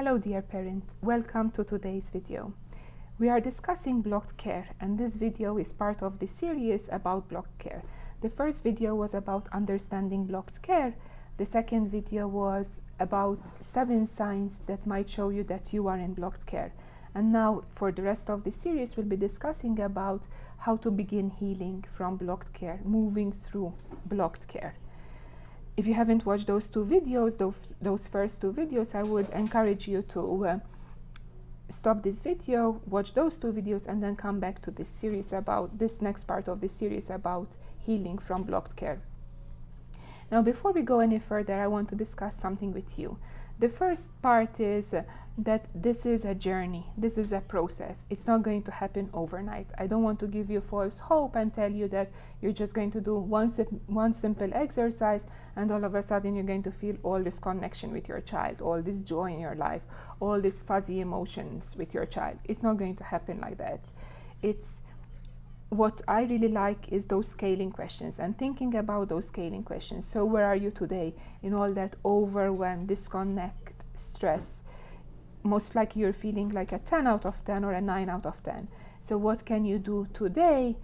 Hello dear parent, welcome to today's video. We are discussing blocked care, and this video is part of the series about blocked care. The first video was about understanding blocked care. The second video was about 7 signs that might show you that you are in blocked care. And now for the rest of the series we'll be discussing about how to begin healing from blocked care, moving through blocked care. If you haven't watched those two videos, those first two videos, I would encourage you to stop this video, watch those two videos, and then come back to this series about this next part of the series about healing from blocked care. Now, before we go any further, I want to discuss something with you. The first part is that this is a journey, this is a process. It's not going to happen overnight. I don't want to give you false hope and tell you that you're just going to do one simple exercise and all of a sudden you're going to feel all this connection with your child, all this joy in your life, all these fuzzy emotions with your child. It's not going to happen like that. What I really like is those scaling questions and thinking about those scaling questions. So where are you today in all that overwhelm, disconnect, stress? Most likely you're feeling like a 10 out of 10 or a 9 out of 10. So what can you do today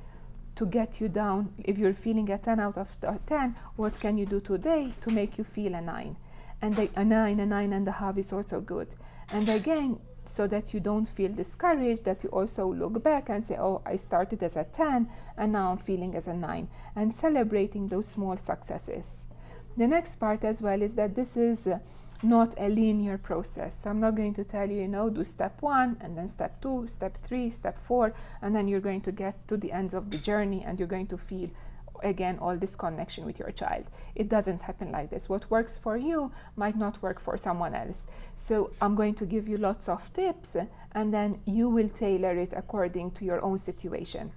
to get you down? If you're feeling a 10 out of 10, what can you do today to make you feel a 9? And a 9.5 is also good. And again, so that you don't feel discouraged, that you also look back and say, oh, I started as a 10 and now I'm feeling as a 9, and celebrating those small successes. The next part as well is that this is not a linear process. So I'm not going to tell you, do step 1 and then step 2, step 3, step 4, and then you're going to get to the ends of the journey and you're going to feel again all this connection with your child. It doesn't happen like this. What works for you might not work for someone else. So I'm going to give you lots of tips and then you will tailor it according to your own situation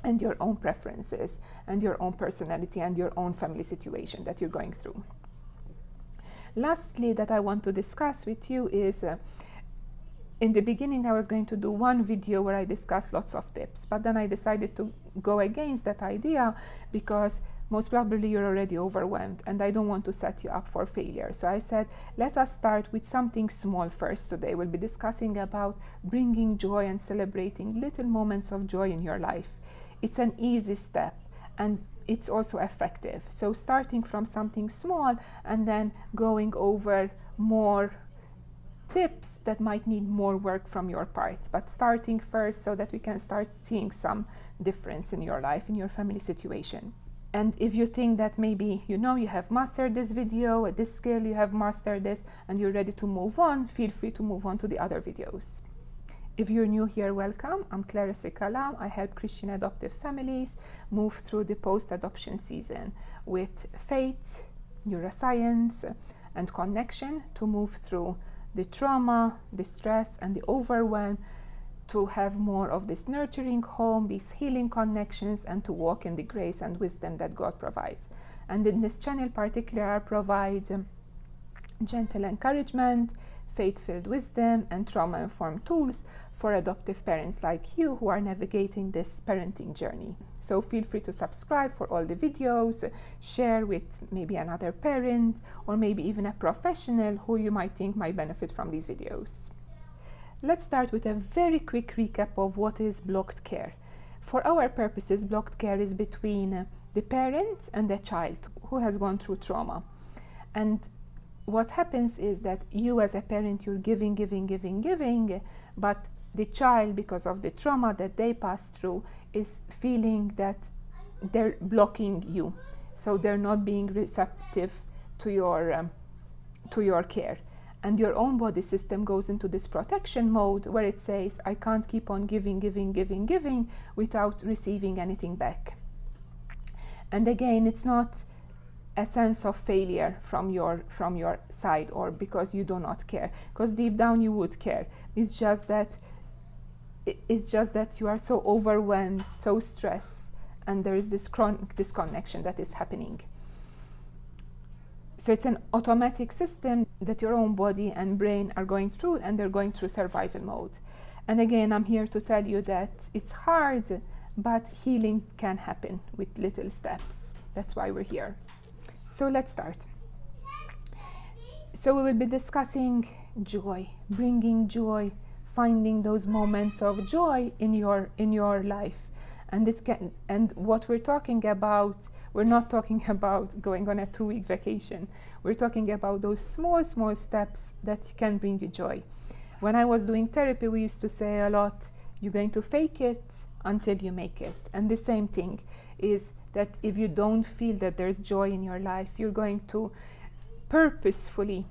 and your own preferences and your own personality and your own family situation that you're going through. Lastly, that I want to discuss with you is in the beginning I was going to do one video where I discuss lots of tips, but then I decided to go against that idea because most probably you're already overwhelmed and I don't want to set you up for failure. So I said, let us start with something small first today. We'll be discussing about bringing joy and celebrating little moments of joy in your life. It's an easy step and it's also effective. So starting from something small and then going over more tips that might need more work from your part, but starting first so that we can start seeing some difference in your life, in your family situation. And if you think that maybe you have mastered this video, this skill, you have mastered this and you're ready to move on, feel free to move on to the other videos. If you're new here, welcome. I'm myCaRE&CO. I help Christian adoptive families move through the post-adoption season with faith, neuroscience, and connection to move through the trauma, the stress, and the overwhelm, to have more of this nurturing home, these healing connections, and to walk in the grace and wisdom that God provides. And in this channel particularly, I provide gentle encouragement, faith-filled wisdom, and trauma-informed tools for adoptive parents like you who are navigating this parenting journey. So feel free to subscribe for all the videos, share with maybe another parent or maybe even a professional who you might think might benefit from these videos. Let's start with a very quick recap of what is blocked care. For our purposes, blocked care is between the parent and the child who has gone through trauma. And what happens is that you as a parent, you're giving, but the child, because of the trauma that they pass through, is feeling that they're blocking you. So they're not being receptive to your care. And your own body system goes into this protection mode where it says, I can't keep on giving without receiving anything back. And again, it's not a sense of failure from your side or because you do not care, because deep down you would care. It's just that you are so overwhelmed, so stressed, and there is this chronic disconnection that is happening. So it's an automatic system that your own body and brain are going through, and they're going through survival mode. And again, I'm here to tell you that it's hard, but healing can happen with little steps. That's why we're here. So let's start. So we will be discussing joy, bringing joy, finding those moments of joy in your life. And what we're talking about, we're not talking about going on a 2-week vacation. We're talking about those small steps that can bring you joy. When I was doing therapy, we used to say a lot, you're going to fake it until you make it. And the same thing is that if you don't feel that there's joy in your life, you're going to purposefully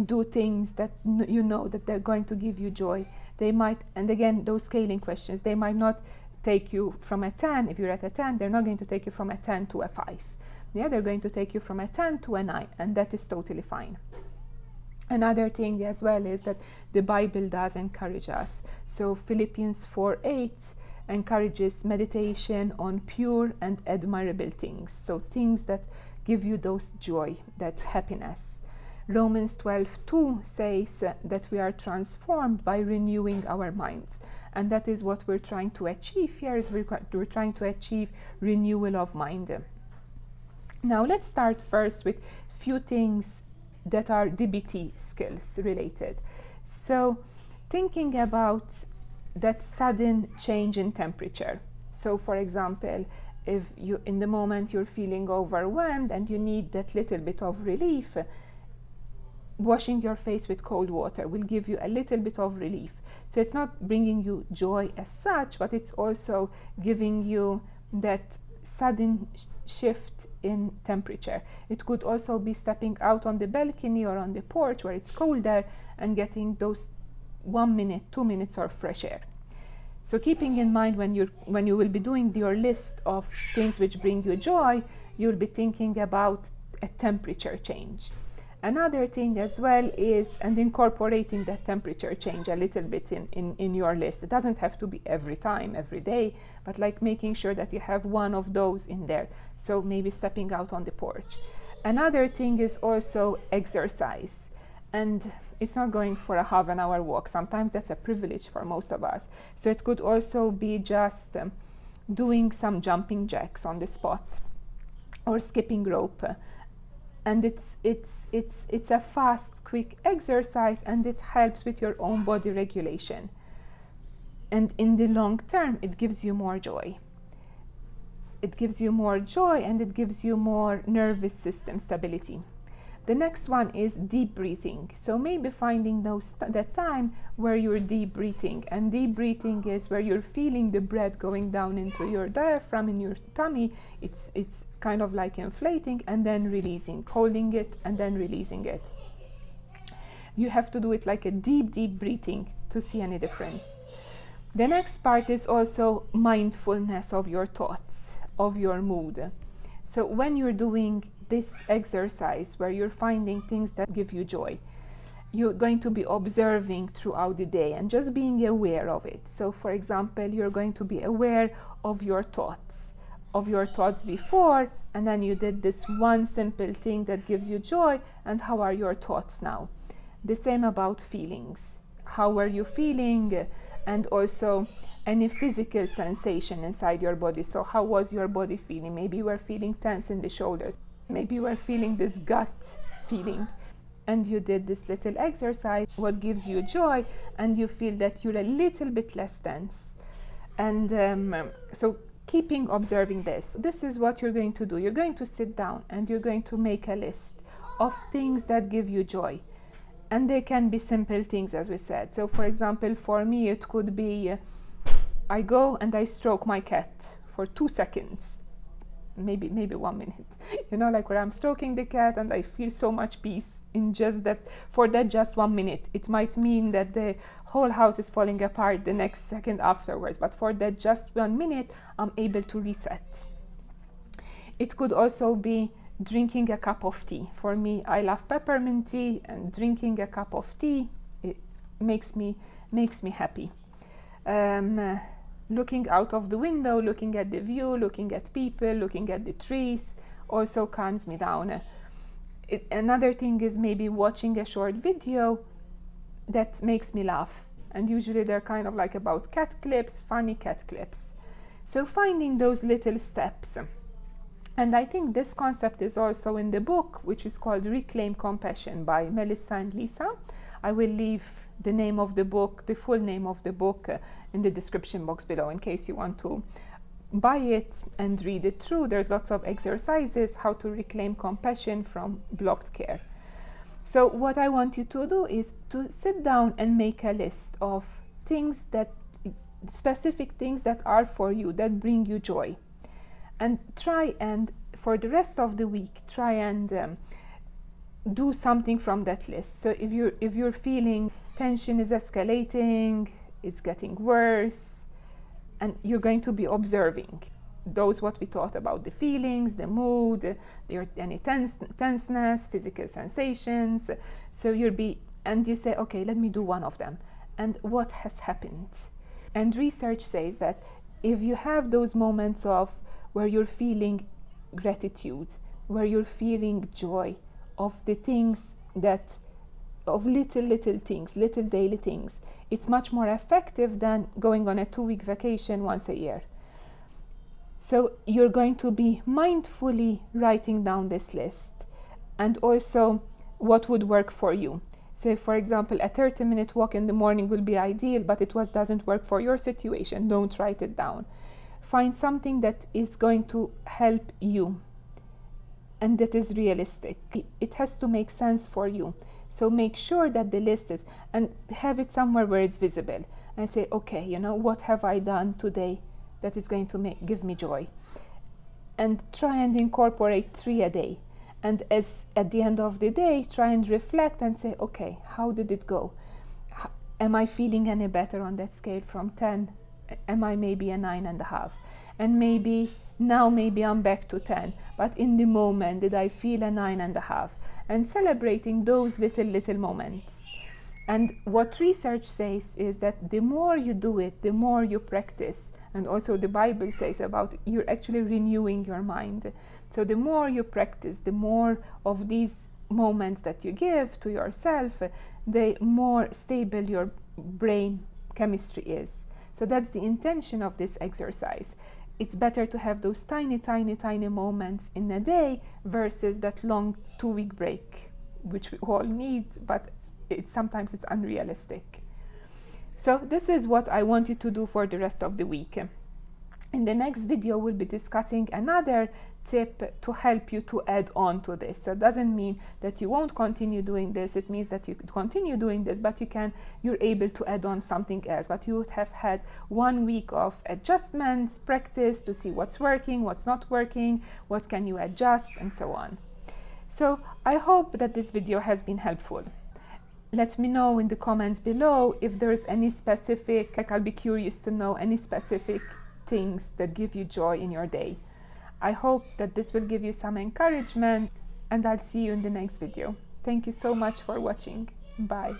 do things that you know that they're going to give you joy. They might, and again, those scaling questions, they might not take you from a 10. If you're at a 10, they're not going to take you from a 10 to a 5. Yeah, they're going to take you from a 10 to a 9, and that is totally fine. Another thing as well is that the Bible does encourage us. So Philippians 4:8 encourages meditation on pure and admirable things. So things that give you those joy, that happiness. Romans 12:2 says that we are transformed by renewing our minds. And that is what we're trying to achieve here, is we're trying to achieve renewal of mind. Now let's start first with few things that are DBT skills related. So thinking about that sudden change in temperature. So for example, if you in the moment you're feeling overwhelmed and you need that little bit of relief, washing your face with cold water will give you a little bit of relief. So it's not bringing you joy as such, but it's also giving you that sudden shift in temperature. It could also be stepping out on the balcony or on the porch where it's colder and getting those 1 minute, 2 minutes of fresh air. So keeping in mind when you will be doing your list of things which bring you joy, you'll be thinking about a temperature change. Another thing as well is, and incorporating that temperature change a little bit in your list. It doesn't have to be every time, every day, but like making sure that you have one of those in there. So maybe stepping out on the porch. Another thing is also exercise. And it's not going for a half an hour walk. Sometimes that's a privilege for most of us. So it could also be just doing some jumping jacks on the spot or skipping rope. And it's a fast, quick exercise, and it helps with your own body regulation. And in the long term, it gives you more joy. It gives you more joy, and it gives you more nervous system stability. The next one is deep breathing. So maybe finding that time where you're deep breathing. And deep breathing is where you're feeling the breath going down into your diaphragm, in your tummy. It's kind of like inflating and then releasing, holding it and then releasing it. You have to do it like a deep breathing to see any difference. The next part is also mindfulness of your thoughts, of your mood. So when you're doing this exercise where you're finding things that give you joy, you're going to be observing throughout the day and just being aware of it. So for example, you're going to be aware of your thoughts before, and then you did this one simple thing that gives you joy, and how are your thoughts now? The same about feelings. How were you feeling? And also any physical sensation inside your body. So how was your body feeling? Maybe you were feeling tense in the shoulders. Maybe you were feeling this gut feeling, and you did this little exercise, what gives you joy, and you feel that you're a little bit less tense. And so keeping observing this. This is what you're going to do. You're going to sit down and you're going to make a list of things that give you joy. And they can be simple things, as we said. So for example, for me, it could be I go and I stroke my cat for 2 seconds. Maybe 1 minute, like where I'm stroking the cat and I feel so much peace in just that, for that just 1 minute. It might mean that the whole house is falling apart the next second afterwards, but for that just 1 minute, I'm able to reset. It could also be drinking a cup of tea. For me, I love peppermint tea, and drinking a cup of tea, it makes me happy. Looking out of the window, looking at the view, looking at people, looking at the trees, also calms me down. Another thing is maybe watching a short video that makes me laugh. And usually they're kind of like about cat clips, funny cat clips. So finding those little steps And I think this concept is also in the book, which is called Reclaim Compassion by Melissa and Lisa. I will leave the name of the book, the full name of the book, in the description box below in case you want to buy it and read it through. There's lots of exercises how to reclaim compassion from blocked care. So what I want you to do is to sit down and make a list of things that, specific things that are for you, that bring you joy. And try and, for the rest of the week, try and do something from that list. So if you're feeling tension is escalating, it's getting worse, and you're going to be observing those, what we taught about, the feelings, the mood, any tenseness, physical sensations. So and you say, okay, let me do one of them. And what has happened? And research says that if you have those moments of where you're feeling gratitude, where you're feeling joy of the things that, of little things, little daily things, it's much more effective than going on a 2-week vacation once a year. So you're going to be mindfully writing down this list, and also what would work for you. So if, for example, a 30-minute walk in the morning will be ideal, but it doesn't work for your situation, don't write it down. Find something that is going to help you and that is realistic. It has to make sense for you. So make sure that the list is, and have it somewhere where it's visible. And say, okay, what have I done today that is going to give me joy? And try and incorporate 3 a day. And as at the end of the day, try and reflect and say, okay, how did it go? Am I feeling any better on that scale from 10? Am I maybe a 9.5? And maybe I'm back to 10, but in the moment, did I feel a 9.5? And celebrating those little moments. And what research says is that the more you do it, the more you practice. And also the Bible says about you're actually renewing your mind. So the more you practice, the more of these moments that you give to yourself, the more stable your brain chemistry is. So that's the intention of this exercise. It's better to have those tiny moments in a day versus that long 2-week break, which we all need, but sometimes it's unrealistic. So this is what I want you to do for the rest of the week. In the next video, we'll be discussing another tip to help you to add on to this. So it doesn't mean that you won't continue doing this. It means that you could continue doing this, but you're able to add on something else. But you would have had 1 week of adjustments, practice to see what's working, what's not working, what can you adjust, and so on. So I hope that this video has been helpful. Let me know in the comments below if there's any specific, I'll be curious to know any specific things that give you joy in your day. I hope that this will give you some encouragement, and I'll see you in the next video. Thank you so much for watching. Bye.